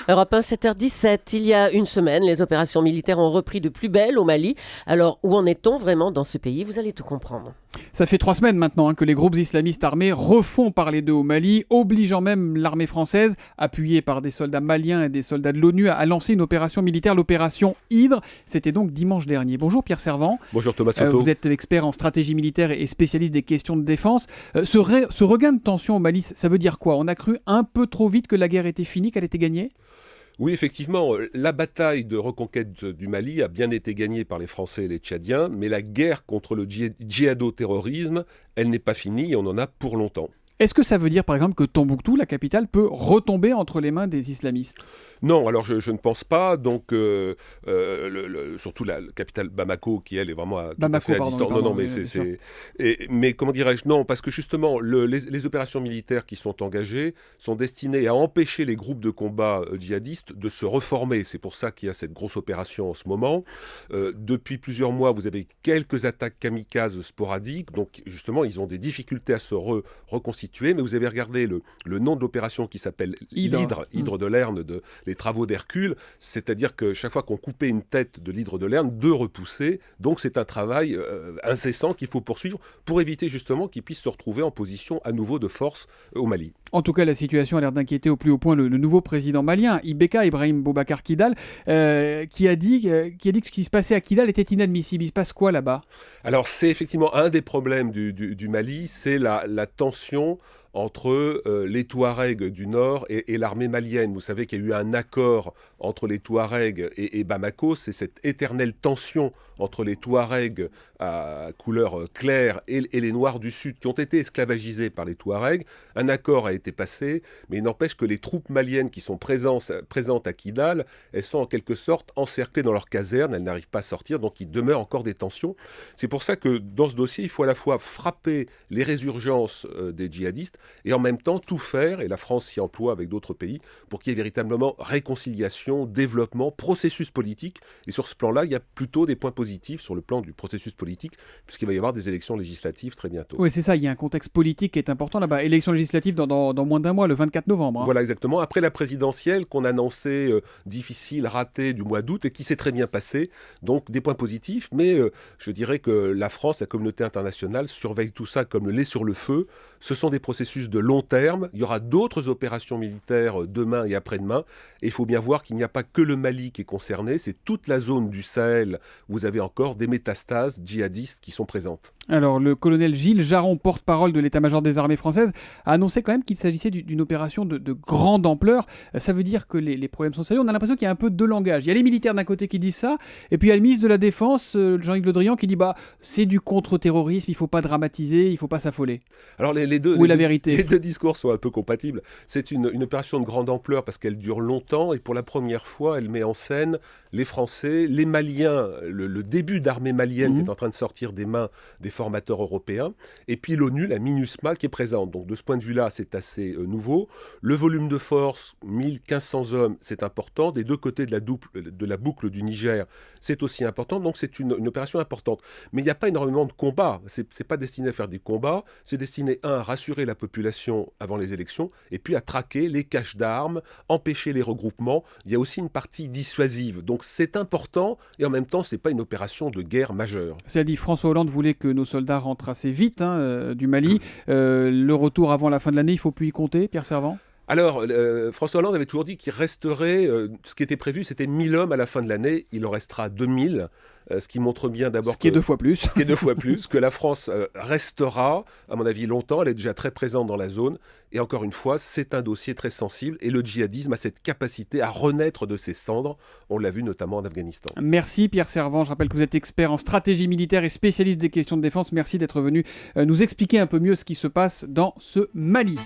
Europe 1, 7h17. Il y a une semaine, les opérations militaires ont repris de plus belle au Mali. Alors, où en est-on vraiment dans ce pays? Vous allez tout comprendre. Ça fait 3 semaines maintenant que les groupes islamistes armés refont parler d'eux au Mali, obligeant même l'armée française, appuyée par des soldats maliens et des soldats de l'ONU, à lancer une opération militaire, l'opération Hydre. C'était donc dimanche dernier. Bonjour Pierre Servan. Bonjour Thomas Soto. Vous êtes expert en stratégie militaire et spécialiste des questions de défense. Ce regain de tension au Mali, ça veut dire quoi? On a cru un peu trop vite que la guerre était finie, qu'elle était gagnée? Oui, effectivement, la bataille de reconquête du Mali a bien été gagnée par les Français et les Tchadiens, mais la guerre contre le djihado-terrorisme, elle n'est pas finie et on en a pour longtemps. Est-ce que ça veut dire par exemple que Tombouctou, la capitale, peut retomber entre les mains des islamistes? Non, alors je ne pense pas. Donc, surtout la capitale Bamako, qui elle est vraiment tout à fait à distance. Non, mais mais comment dirais-je? Non, parce que justement, les opérations militaires qui sont engagées sont destinées à empêcher les groupes de combat djihadistes de se reformer. C'est pour ça qu'il y a cette grosse opération en ce moment. Depuis plusieurs mois, vous avez quelques attaques kamikazes sporadiques. Donc, justement, ils ont des difficultés à se reconstituer. Mais vous avez regardé le nom de l'opération qui s'appelle Hydre de Lerne, les travaux d'Hercule, c'est-à-dire que chaque fois qu'on coupait une tête de l'hydre de Lerne, 2 repoussaient. Donc c'est un travail incessant qu'il faut poursuivre pour éviter justement qu'ils puissent se retrouver en position à nouveau de force au Mali. En tout cas, la situation a l'air d'inquiéter au plus haut point le nouveau président malien, Ibrahim Boubacar Kidal, qui a dit que ce qui se passait à Kidal était inadmissible. Il se passe quoi là-bas? Alors c'est effectivement un des problèmes du Mali, c'est la tension entre les Touaregs du nord et l'armée malienne. Vous savez qu'il y a eu un accord entre les Touaregs et Bamako. C'est cette éternelle tension entre les Touaregs à couleur claire et les Noirs du Sud qui ont été esclavagisés par les Touaregs. Un accord a été passé, mais il n'empêche que les troupes maliennes qui sont présentes à Kidal, elles sont en quelque sorte encerclées dans leur caserne, elles n'arrivent pas à sortir, donc il demeure encore des tensions. C'est pour ça que dans ce dossier, il faut à la fois frapper les résurgences des djihadistes et en même temps tout faire, et la France s'y emploie avec d'autres pays, pour qu'il y ait véritablement réconciliation, développement, processus politique. Et sur ce plan-là, il y a plutôt des points positifs sur le plan du processus politique, puisqu'il va y avoir des élections législatives très bientôt. Oui, c'est ça, il y a un contexte politique qui est important là-bas. Élections législatives dans moins d'un mois, le 24 novembre. Voilà, exactement. Après la présidentielle qu'on annonçait difficile, ratée du mois d'août, et qui s'est très bien passée. Donc des points positifs, mais je dirais que la France, la communauté internationale, surveille tout ça comme le lait sur le feu. Ce sont des processus de long terme. Il y aura d'autres opérations militaires demain et après-demain. Et il faut bien voir qu'il n'y a pas que le Mali qui est concerné, c'est toute la zone du Sahel. Vous avez encore des métastases djihadistes qui sont présentes. Alors, le colonel Gilles Jaron, porte-parole de l'état-major des armées françaises, a annoncé quand même qu'il s'agissait d'une opération de grande ampleur. Ça veut dire que les problèmes sont sérieux. On a l'impression qu'il y a un peu deux langages. Il y a les militaires d'un côté qui disent ça, et puis il y a le ministre de la Défense, Jean-Yves Le Drian, qui dit c'est du contre-terrorisme, il ne faut pas dramatiser, il ne faut pas s'affoler. Alors les deux discours sont un peu compatibles. C'est une opération de grande ampleur parce qu'elle dure longtemps et pour la première fois, elle met en scène les Français, les Maliens, le début d'armée malienne qui est en train de sortir des mains des formateurs européens, et puis l'ONU, la MINUSMA, qui est présente. Donc de ce point de vue-là, c'est assez nouveau. Le volume de force, 1500 hommes, c'est important. Des deux côtés de la boucle du Niger, c'est aussi important. Donc c'est une opération importante. Mais il n'y a pas énormément de combats. C'est pas destiné à faire des combats. C'est destiné, à rassurer la population avant les élections, et puis à traquer les caches d'armes, empêcher les regroupements. Il y a aussi une partie dissuasive. Donc c'est important, et en même temps, c'est pas une opération de guerre majeure. C'est dit, François Hollande voulait que nos soldats rentrent assez vite du Mali. Le retour avant la fin de l'année, il ne faut plus y compter, Pierre Servan? Alors, François Hollande avait toujours dit qu'il resterait, ce qui était prévu, c'était 1000 hommes à la fin de l'année. Il en restera 2000, ce qui montre bien d'abord... Ce qui est 2 fois plus. Ce qui est 2 fois plus, que la France restera, à mon avis, longtemps. Elle est déjà très présente dans la zone. Et encore une fois, c'est un dossier très sensible. Et le djihadisme a cette capacité à renaître de ses cendres. On l'a vu notamment en Afghanistan. Merci Pierre Servan. Je rappelle que vous êtes expert en stratégie militaire et spécialiste des questions de défense. Merci d'être venu nous expliquer un peu mieux ce qui se passe dans ce Mali.